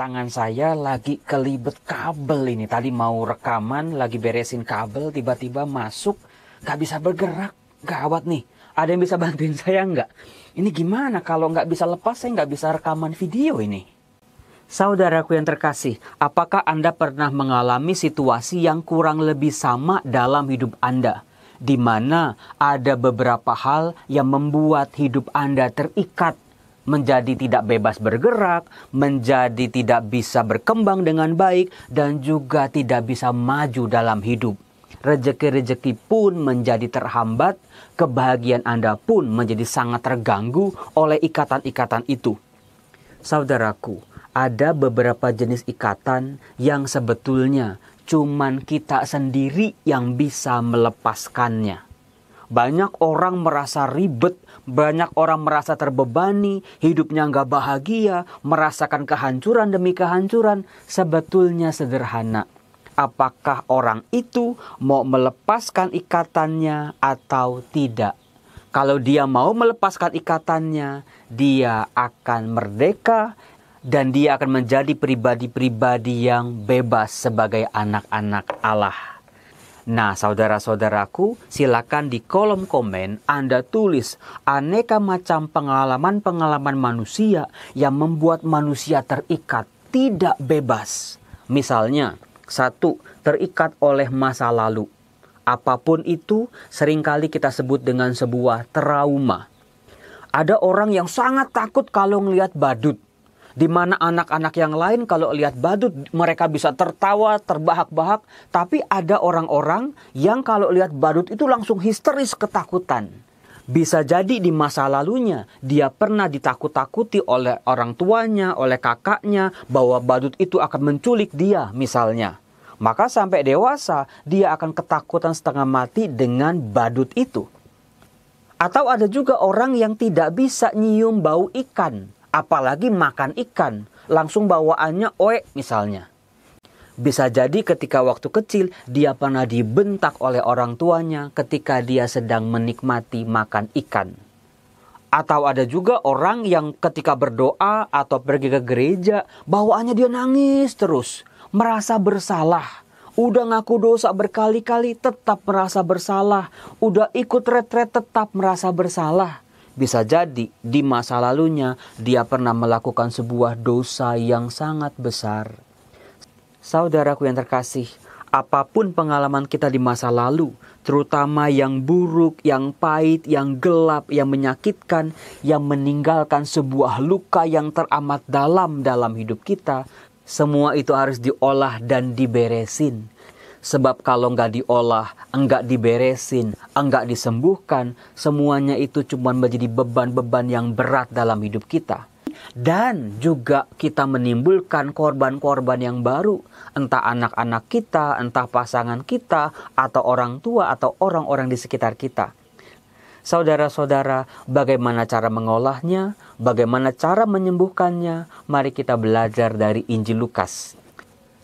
tangan saya lagi kelibet kabel ini. Tadi mau rekaman, lagi beresin kabel, tiba-tiba masuk, gak bisa bergerak. Gawat nih, ada yang bisa bantuin saya nggak? Ini gimana kalau nggak bisa lepas, saya nggak bisa rekaman video ini. Saudaraku yang terkasih, apakah Anda pernah mengalami situasi yang kurang lebih sama dalam hidup Anda? Di mana ada beberapa hal yang membuat hidup Anda terikat, menjadi tidak bebas bergerak, menjadi tidak bisa berkembang dengan baik, dan juga tidak bisa maju dalam hidup. Rezeki-rezeki pun menjadi terhambat, kebahagiaan Anda pun menjadi sangat terganggu oleh ikatan-ikatan itu. Saudaraku, ada beberapa jenis ikatan yang sebetulnya cuman kita sendiri yang bisa melepaskannya. Banyak orang merasa ribet, banyak orang merasa terbebani, hidupnya nggak bahagia, merasakan kehancuran demi kehancuran. Sebetulnya sederhana. Apakah orang itu mau melepaskan ikatannya atau tidak? Kalau dia mau melepaskan ikatannya, dia akan merdeka dan dia akan menjadi pribadi-pribadi yang bebas sebagai anak-anak Allah. Nah, saudara-saudaraku, silakan di kolom komen Anda tulis aneka macam pengalaman-pengalaman manusia yang membuat manusia terikat, tidak bebas. Misalnya, 1. Terikat oleh masa lalu. Apapun itu, seringkali kita sebut dengan sebuah trauma. Ada orang yang sangat takut kalau melihat badut. Di mana anak-anak yang lain kalau lihat badut mereka bisa tertawa, terbahak-bahak. Tapi ada orang-orang yang kalau lihat badut itu langsung histeris ketakutan. Bisa jadi di masa lalunya dia pernah ditakut-takuti oleh orang tuanya, oleh kakaknya, bahwa badut itu akan menculik dia misalnya. Maka sampai dewasa dia akan ketakutan setengah mati dengan badut itu. Atau ada juga orang yang tidak bisa nyium bau ikan. Apalagi makan ikan, langsung bawaannya oek misalnya. Bisa jadi ketika waktu kecil dia pernah dibentak oleh orang tuanya ketika dia sedang menikmati makan ikan. Atau ada juga orang yang ketika berdoa atau pergi ke gereja, bawaannya dia nangis terus, merasa bersalah. Udah ngaku dosa berkali-kali tetap merasa bersalah. Udah ikut retret tetap merasa bersalah. Bisa jadi di masa lalunya dia pernah melakukan sebuah dosa yang sangat besar. Saudaraku yang terkasih, apapun pengalaman kita di masa lalu, terutama yang buruk, yang pahit, yang gelap, yang menyakitkan, yang meninggalkan sebuah luka yang teramat dalam hidup kita, semua itu harus diolah dan diberesin. Sebab kalau nggak diolah, enggak diberesin, enggak disembuhkan, semuanya itu cuma menjadi beban-beban yang berat dalam hidup kita. Dan juga kita menimbulkan korban-korban yang baru. Entah anak-anak kita, entah pasangan kita, atau orang tua, atau orang-orang di sekitar kita. Saudara-saudara, bagaimana cara mengolahnya? Bagaimana cara menyembuhkannya? Mari kita belajar dari Injil Lukas.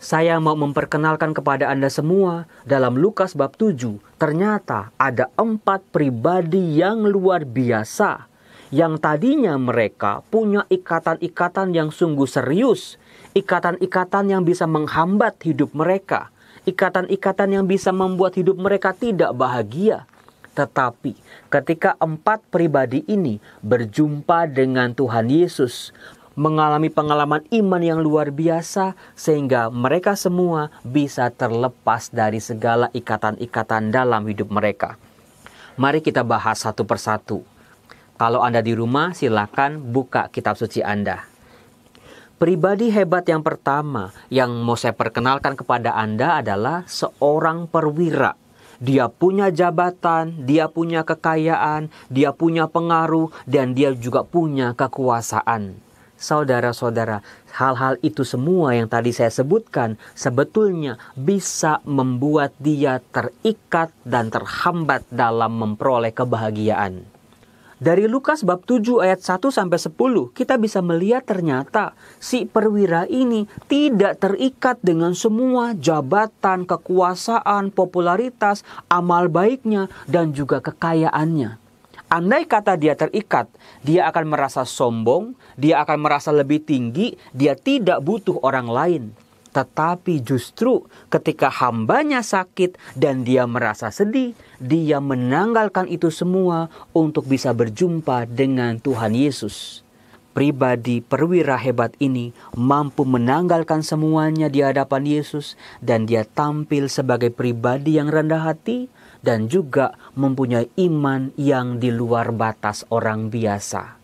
Saya mau memperkenalkan kepada Anda semua, dalam Lukas bab 7, ternyata ada 4 pribadi yang luar biasa. Yang tadinya mereka punya ikatan-ikatan yang sungguh serius. Ikatan-ikatan yang bisa menghambat hidup mereka. Ikatan-ikatan yang bisa membuat hidup mereka tidak bahagia. Tetapi ketika 4 pribadi ini berjumpa dengan Tuhan Yesus, mengalami pengalaman iman yang luar biasa, sehingga mereka semua bisa terlepas dari segala ikatan-ikatan dalam hidup mereka. Mari kita bahas satu persatu. Kalau Anda di rumah, silakan buka kitab suci Anda. Pribadi hebat yang pertama yang mau saya perkenalkan kepada Anda adalah seorang perwira. Dia punya jabatan, dia punya kekayaan, dia punya pengaruh, dan dia juga punya kekuasaan. Saudara-saudara, hal-hal itu semua yang tadi saya sebutkan sebetulnya bisa membuat dia terikat dan terhambat dalam memperoleh kebahagiaan. Dari Lukas bab 7 ayat 1-10 kita bisa melihat ternyata si perwira ini tidak terikat dengan semua jabatan, kekuasaan, popularitas, amal baiknya dan juga kekayaannya. Andai kata dia terikat, dia akan merasa sombong, dia akan merasa lebih tinggi, dia tidak butuh orang lain. Tetapi justru ketika hambanya sakit dan dia merasa sedih, dia menanggalkan itu semua untuk bisa berjumpa dengan Tuhan Yesus. Pribadi perwira hebat ini mampu menanggalkan semuanya di hadapan Yesus dan dia tampil sebagai pribadi yang rendah hati dan juga mempunyai iman yang di luar batas orang biasa.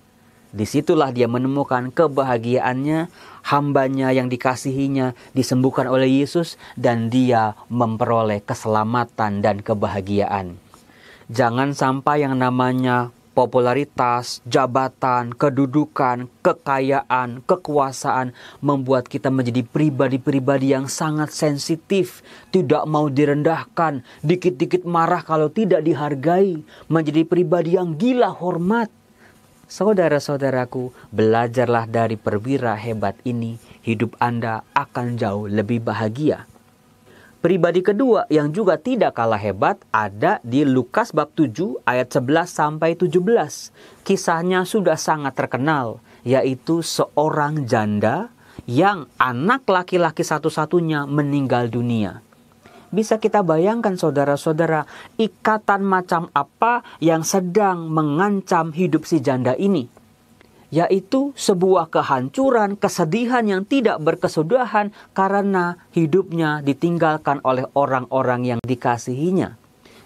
Disitulah dia menemukan kebahagiaannya, hambanya yang dikasihinya disembuhkan oleh Yesus dan dia memperoleh keselamatan dan kebahagiaan. Jangan sampai yang namanya popularitas, jabatan, kedudukan, kekayaan, kekuasaan membuat kita menjadi pribadi-pribadi yang sangat sensitif, tidak mau direndahkan, dikit-dikit marah kalau tidak dihargai, menjadi pribadi yang gila hormat. Saudara-saudaraku, belajarlah dari perwira hebat ini, hidup Anda akan jauh lebih bahagia. Pribadi kedua yang juga tidak kalah hebat ada di Lukas bab 7 ayat 11 sampai 17. Kisahnya sudah sangat terkenal, yaitu seorang janda yang anak laki-laki satu-satunya meninggal dunia. Bisa kita bayangkan saudara-saudara, ikatan macam apa yang sedang mengancam hidup si janda ini? Yaitu sebuah kehancuran, kesedihan yang tidak berkesudahan karena hidupnya ditinggalkan oleh orang-orang yang dikasihinya.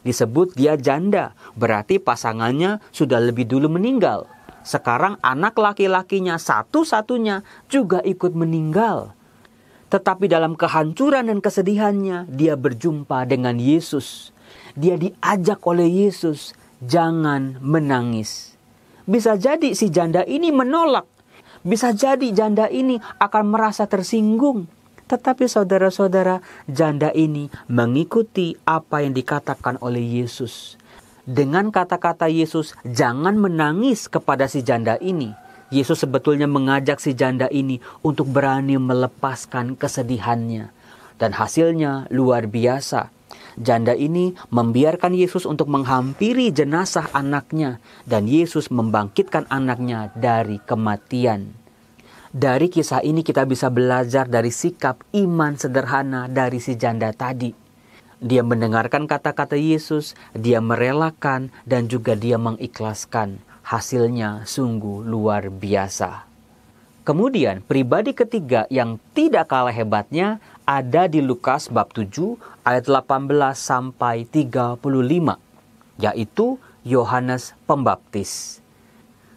Disebut dia janda, berarti pasangannya sudah lebih dulu meninggal. Sekarang anak laki-lakinya satu-satunya juga ikut meninggal. Tetapi dalam kehancuran dan kesedihannya, dia berjumpa dengan Yesus. Dia diajak oleh Yesus, jangan menangis. Bisa jadi si janda ini menolak. Bisa jadi janda ini akan merasa tersinggung. Tetapi saudara-saudara, janda ini mengikuti apa yang dikatakan oleh Yesus. Dengan kata-kata Yesus, jangan menangis kepada si janda ini. Yesus sebetulnya mengajak si janda ini untuk berani melepaskan kesedihannya. Dan hasilnya luar biasa. Janda ini membiarkan Yesus untuk menghampiri jenazah anaknya dan Yesus membangkitkan anaknya dari kematian. Dari kisah ini kita bisa belajar dari sikap iman sederhana dari si janda tadi. Dia mendengarkan kata-kata Yesus, dia merelakan dan juga dia mengikhlaskan. Hasilnya sungguh luar biasa. Kemudian pribadi ketiga yang tidak kalah hebatnya ada di Lukas bab 7 ayat 18 sampai 35, yaitu Yohanes Pembaptis.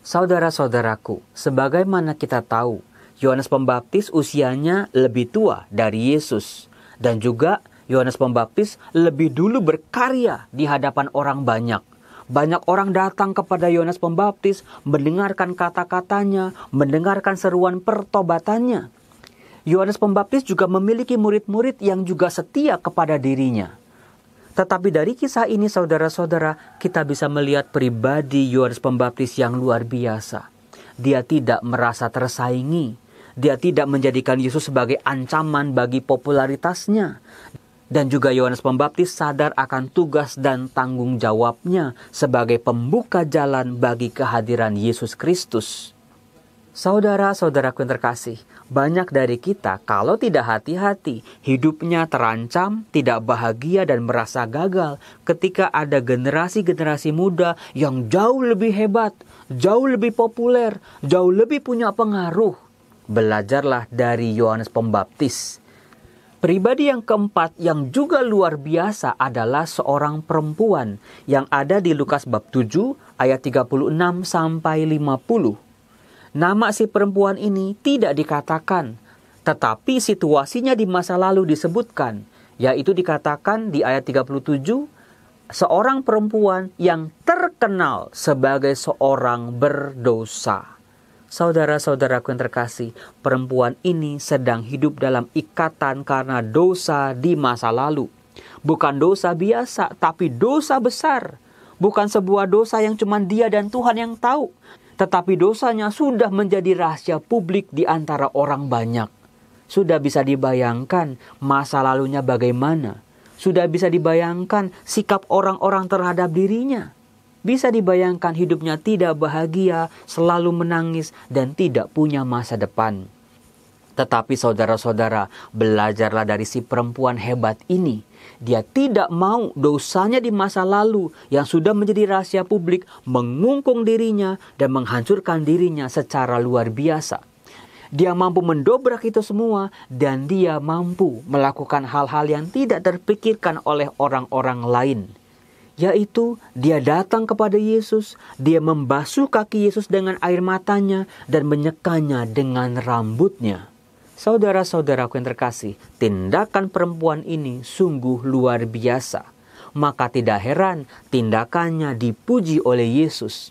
Saudara-saudaraku, sebagaimana kita tahu, Yohanes Pembaptis usianya lebih tua dari Yesus. Dan juga Yohanes Pembaptis lebih dulu berkarya di hadapan orang banyak. Banyak orang datang kepada Yohanes Pembaptis, mendengarkan kata-katanya, mendengarkan seruan pertobatannya. Yohanes Pembaptis juga memiliki murid-murid yang juga setia kepada dirinya. Tetapi dari kisah ini saudara-saudara, kita bisa melihat pribadi Yohanes Pembaptis yang luar biasa. Dia tidak merasa tersaingi. Dia tidak menjadikan Yesus sebagai ancaman bagi popularitasnya. Dan juga Yohanes Pembaptis sadar akan tugas dan tanggung jawabnya sebagai pembuka jalan bagi kehadiran Yesus Kristus. Saudara-saudaraku yang terkasih, banyak dari kita kalau tidak hati-hati, hidupnya terancam, tidak bahagia dan merasa gagal ketika ada generasi-generasi muda yang jauh lebih hebat, jauh lebih populer, jauh lebih punya pengaruh. Belajarlah dari Yohanes Pembaptis. Pribadi yang keempat yang juga luar biasa adalah seorang perempuan yang ada di Lukas bab 7 ayat 36 sampai 50. Nama si perempuan ini tidak dikatakan, tetapi situasinya di masa lalu disebutkan, yaitu dikatakan di ayat 37, seorang perempuan yang terkenal sebagai seorang berdosa. Saudara-saudaraku yang terkasih, perempuan ini sedang hidup dalam ikatan karena dosa di masa lalu. Bukan dosa biasa, tapi dosa besar. Bukan sebuah dosa yang cuma dia dan Tuhan yang tahu. Tetapi dosanya sudah menjadi rahasia publik di antara orang banyak. Sudah bisa dibayangkan masa lalunya bagaimana. Sudah bisa dibayangkan sikap orang-orang terhadap dirinya. Bisa dibayangkan hidupnya tidak bahagia, selalu menangis, dan tidak punya masa depan. Tetapi saudara-saudara, belajarlah dari si perempuan hebat ini. Dia tidak mau dosanya di masa lalu yang sudah menjadi rahasia publik mengungkung dirinya dan menghancurkan dirinya secara luar biasa. Dia mampu mendobrak itu semua dan dia mampu melakukan hal-hal yang tidak terpikirkan oleh orang-orang lain. Yaitu dia datang kepada Yesus, dia membasuh kaki Yesus dengan air matanya dan menyekanya dengan rambutnya. Saudara-saudaraku yang terkasih, tindakan perempuan ini sungguh luar biasa. Maka tidak heran tindakannya dipuji oleh Yesus.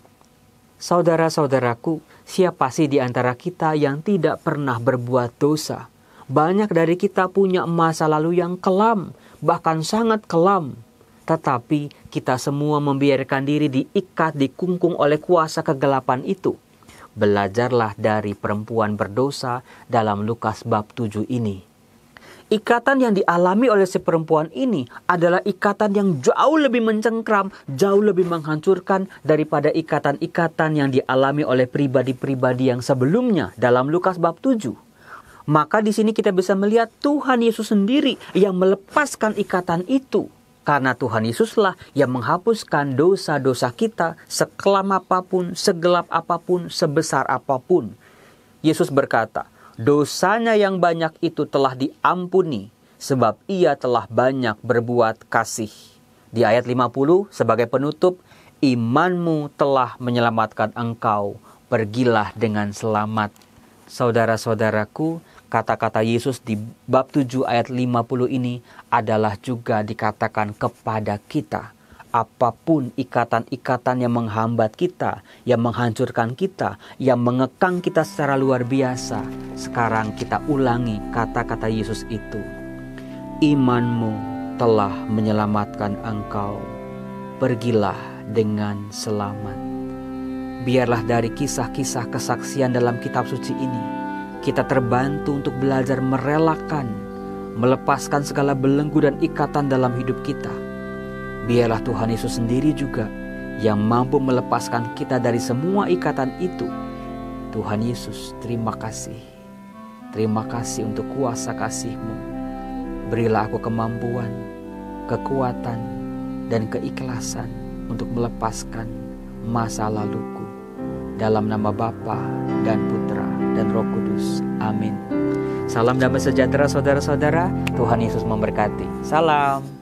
Saudara-saudaraku, siapa sih di antara kita yang tidak pernah berbuat dosa? Banyak dari kita punya masa lalu yang kelam, bahkan sangat kelam. Tetapi kita semua membiarkan diri diikat, dikungkung oleh kuasa kegelapan itu. Belajarlah dari perempuan berdosa dalam Lukas bab 7 ini. Ikatan yang dialami oleh si perempuan ini adalah ikatan yang jauh lebih mencengkram, jauh lebih menghancurkan daripada ikatan-ikatan yang dialami oleh pribadi-pribadi yang sebelumnya dalam Lukas bab 7. Maka di sini kita bisa melihat Tuhan Yesus sendiri yang melepaskan ikatan itu. Karena Tuhan Yesuslah yang menghapuskan dosa-dosa kita sekelam apapun, segelap apapun, sebesar apapun. Yesus berkata, dosanya yang banyak itu telah diampuni sebab ia telah banyak berbuat kasih. Di ayat 50 sebagai penutup, imanmu telah menyelamatkan engkau, pergilah dengan selamat. Saudara-saudaraku, kata-kata Yesus di bab 7 ayat 50 ini adalah juga dikatakan kepada kita. Apapun ikatan-ikatan yang menghambat kita, yang menghancurkan kita, yang mengekang kita secara luar biasa, sekarang kita ulangi kata-kata Yesus itu. Imanmu telah menyelamatkan engkau, pergilah dengan selamat. Biarlah dari kisah-kisah kesaksian dalam kitab suci ini, kita terbantu untuk belajar merelakan, melepaskan segala belenggu dan ikatan dalam hidup kita. Biarlah Tuhan Yesus sendiri juga yang mampu melepaskan kita dari semua ikatan itu. Tuhan Yesus, terima kasih. Terima kasih untuk kuasa kasih-Mu. Berilah aku kemampuan, kekuatan, dan keikhlasan untuk melepaskan masa laluku. Dalam nama Bapa dan Putra dan Roh Kudus. Amin. Salam damai sejahtera saudara-saudara. Tuhan Yesus memberkati. Salam.